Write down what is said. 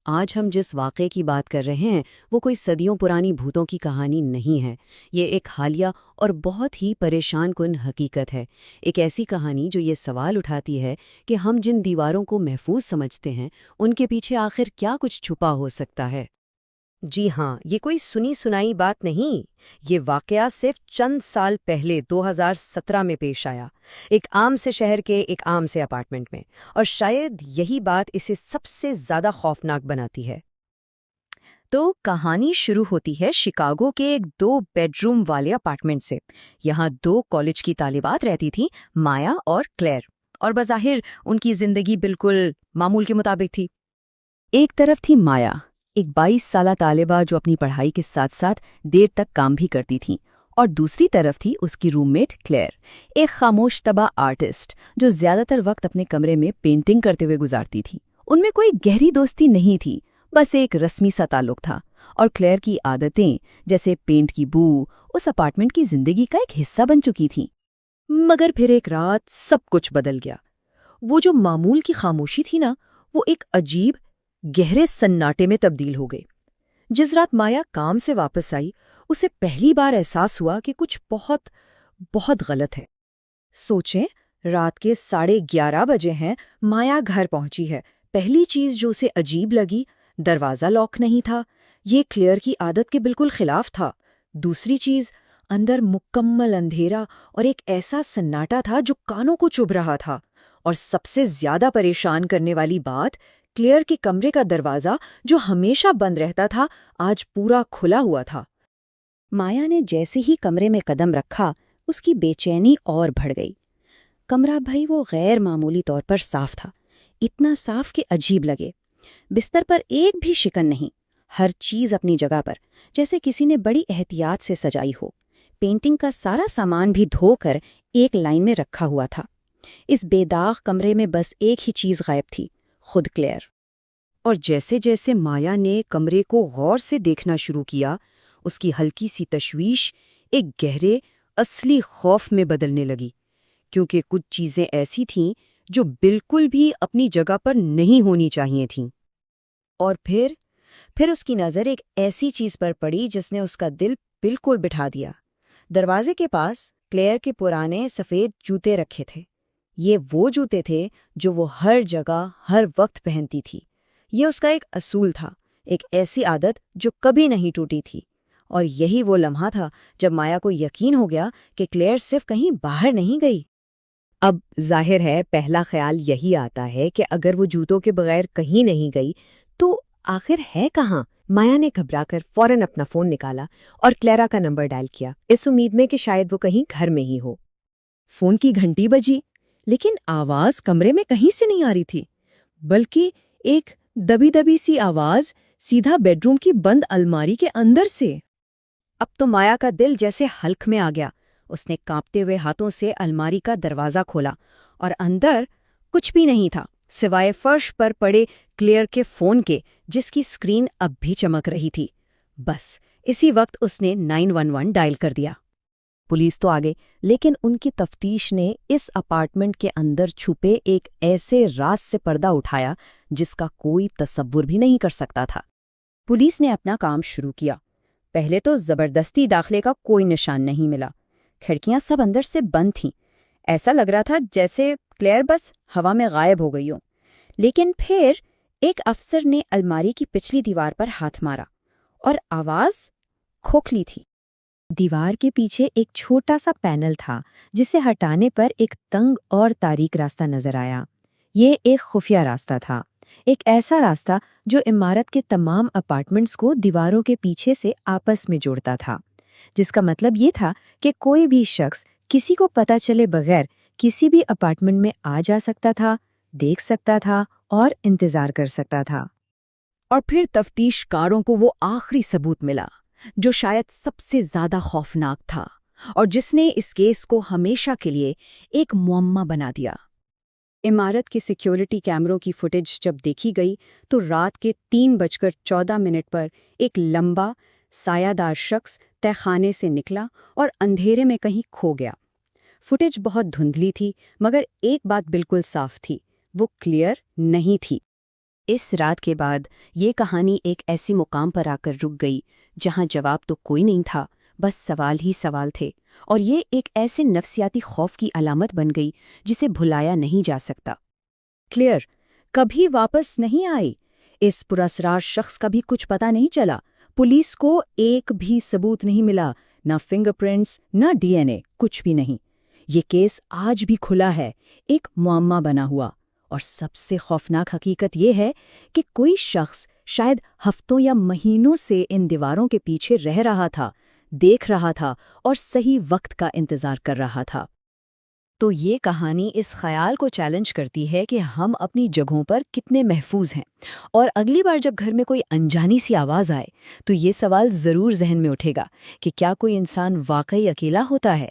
آج ہم جس واقعے کی بات کر رہے ہیں وہ کوئی صدیوں پرانی بھوتوں کی کہانی نہیں ہے۔ یہ ایک حالیہ اور بہت ہی پریشان کن حقیقت ہے، ایک ایسی کہانی جو یہ سوال اٹھاتی ہے کہ ہم جن دیواروں کو محفوظ سمجھتے ہیں ان کے پیچھے آخر کیا کچھ چھپا ہو سکتا ہے۔ جی ہاں، یہ کوئی سنی سنائی بات نہیں۔ یہ واقعہ صرف چند سال پہلے 2017 میں پیش آیا، ایک عام سے شہر کے ایک عام سے اپارٹمنٹ میں، اور شاید یہی بات اسے سب سے زیادہ خوفناک بناتی ہے۔ تو کہانی شروع ہوتی ہے شکاگو کے ایک 2 بیڈ روم والے اپارٹمنٹ سے۔ یہاں 2 کالج کی طالبات رہتی تھیں، مایا اور کلیئر، اور بظاہر ان کی زندگی بالکل معمول کے مطابق تھی۔ ایک طرف تھی مایا، ایک 22 سالہ طالبہ جو اپنی پڑھائی کے ساتھ ساتھ دیر تک کام بھی کرتی تھی، اور دوسری طرف تھی اس کی روم میٹ کلیئر، ایک خاموش طبع آرٹسٹ جو زیادہ تر وقت اپنے کمرے میں پینٹنگ کرتے ہوئے گزارتی تھی۔ ان میں کوئی گہری دوستی نہیں تھی، بس ایک رسمی سا تعلق تھا، اور کلیئر کی عادتیں جیسے پینٹ کی بو اس اپارٹمنٹ کی زندگی کا ایک حصہ بن چکی تھیں۔ مگر پھر ایک رات سب کچھ بدل گیا۔ وہ جو معمول کی خاموشی تھی نا، وہ ایک عجیب گہرے سناٹے میں تبدیل ہو گئی۔ جس رات مایا کام سے واپس آئی، اسے پہلی بار احساس ہوا کہ کچھ بہت بہت غلط ہے۔ سوچیں، رات کے 11:30 بجے ہیں، مایا گھر پہنچی ہے۔ پہلی چیز جو اسے عجیب لگی، دروازہ لاک نہیں تھا، یہ کلیئر کی عادت کے بالکل خلاف تھا۔ دوسری چیز، اندر مکمل اندھیرا اور ایک ایسا سناٹا تھا جو کانوں کو چبھ رہا تھا۔ اور سب سے زیادہ پریشان کرنے والی بات، کلیئر کے کمرے کا دروازہ جو ہمیشہ بند رہتا تھا آج پورا کھلا ہوا تھا۔ مایا نے جیسے ہی کمرے میں قدم رکھا، اس کی بے چینی اور بڑھ گئی۔ کمرہ بھائی وہ غیر معمولی طور پر صاف تھا، اتنا صاف کہ عجیب لگے۔ بستر پر ایک بھی شکن نہیں، ہر چیز اپنی جگہ پر، جیسے کسی نے بڑی احتیاط سے سجائی ہو۔ پینٹنگ کا سارا سامان بھی دھو کر ایک لائن میں رکھا ہوا تھا۔ اس بے داغ کمرے میں بس ایک ہی چیز غائب تھی، خود کلیئر۔ اور جیسے جیسے مایا نے کمرے کو غور سے دیکھنا شروع کیا، اس کی ہلکی سی تشویش ایک گہرے اصلی خوف میں بدلنے لگی، کیونکہ کچھ چیزیں ایسی تھیں جو بالکل بھی اپنی جگہ پر نہیں ہونی چاہیے تھیں۔ اور پھر اس کی نظر ایک ایسی چیز پر پڑی جس نے اس کا دل بالکل بٹھا دیا۔ دروازے کے پاس کلیئر کے پرانے سفید جوتے رکھے تھے۔ یہ وہ جوتے تھے جو وہ ہر جگہ ہر وقت پہنتی تھی۔ یہ اس کا ایک اصول تھا، ایک ایسی عادت جو کبھی نہیں ٹوٹی تھی۔ اور یہی وہ لمحہ تھا جب مایا کو یقین ہو گیا کہ کلیئر صرف کہیں باہر نہیں گئی۔ اب ظاہر ہے پہلا خیال یہی آتا ہے کہ اگر وہ جوتوں کے بغیر کہیں نہیں گئی تو آخر ہے کہاں؟ مایا نے گھبرا کر فوراً اپنا فون نکالا اور کلیرا کا نمبر ڈائل کیا، اس امید میں کہ شاید وہ کہیں گھر میں ہی ہو۔ فون کی گھنٹی بجی، لیکن آواز کمرے میں کہیں سے نہیں آ رہی تھی، بلکہ ایک دبی دبی سی آواز سیدھا بیڈ روم کی بند الماری کے اندر سے۔ اب تو مایا کا دل جیسے حلق میں آ گیا۔ اس نے کانپتے ہوئے ہاتھوں سے الماری کا دروازہ کھولا، اور اندر کچھ بھی نہیں تھا سوائے فرش پر پڑے کلیئر کے فون کے، جس کی اسکرین اب بھی چمک رہی تھی۔ بس اسی وقت اس نے 911 ڈائل کر دیا۔ پولیس تو آگئی، لیکن ان کی تفتیش نے اس اپارٹمنٹ کے اندر چھپے ایک ایسے راز سے پردہ اٹھایا جس کا کوئی تصور بھی نہیں کر سکتا تھا۔ پولیس نے اپنا کام شروع کیا۔ پہلے تو زبردستی داخلے کا کوئی نشان نہیں ملا، کھڑکیاں سب اندر سے بند تھیں، ایسا لگ رہا تھا جیسے کلیئر بس ہوا میں غائب ہو گئی ہو۔ لیکن پھر ایک افسر نے الماری کی پچھلی دیوار پر ہاتھ مارا، اور آواز کھوکھلی تھی۔ دیوار کے پیچھے ایک چھوٹا سا پینل تھا جسے ہٹانے پر ایک تنگ اور تاریک راستہ نظر آیا۔ یہ ایک خفیہ راستہ تھا، ایک ایسا راستہ جو عمارت کے تمام اپارٹمنٹس کو دیواروں کے پیچھے سے آپس میں جوڑتا تھا، جس کا مطلب یہ تھا کہ کوئی بھی شخص کسی کو پتہ چلے بغیر کسی بھی اپارٹمنٹ میں آ جا سکتا تھا، دیکھ سکتا تھا اور انتظار کر سکتا تھا۔ اور پھر تفتیش کاروں کو وہ آخری ثبوت ملا جو شاید سب سے زیادہ خوفناک تھا، اور جس نے اس کیس کو ہمیشہ کے لیے ایک معمہ بنا دیا۔ عمارت کے سیکیورٹی کیمروں کی فوٹیج جب دیکھی گئی تو رات کے 3:14 پر ایک لمبا سایہ دار شخص تہہ خانے سے نکلا اور اندھیرے میں کہیں کھو گیا۔ فوٹیج بہت دھندلی تھی، مگر ایک بات بالکل صاف تھی، وہ کلیئر نہیں تھی۔ اس رات کے بعد یہ کہانی ایک ایسی مقام پر آ کر رک گئی جہاں جواب تو کوئی نہیں تھا، بس سوال ہی سوال تھے، اور یہ ایک ایسے نفسیاتی خوف کی علامت بن گئی جسے بھلایا نہیں جا سکتا۔ کلیئر کبھی واپس نہیں آئی۔ اس پراسرار شخص کا بھی کچھ پتہ نہیں چلا۔ پولیس کو ایک بھی ثبوت نہیں ملا، نہ فنگر پرنٹس، نہ ڈی این اے، کچھ بھی نہیں۔ یہ کیس آج بھی کھلا ہے، ایک معمہ بنا ہوا، اور سب سے خوفناک حقیقت یہ ہے کہ کوئی شخص شاید ہفتوں یا مہینوں سے ان دیواروں کے پیچھے رہ رہا تھا، دیکھ رہا تھا اور صحیح وقت کا انتظار کر رہا تھا۔ تو یہ کہانی اس خیال کو چیلنج کرتی ہے کہ ہم اپنی جگہوں پر کتنے محفوظ ہیں، اور اگلی بار جب گھر میں کوئی انجانی سی آواز آئے تو یہ سوال ضرور ذہن میں اٹھے گا کہ کیا کوئی انسان واقعی اکیلا ہوتا ہے؟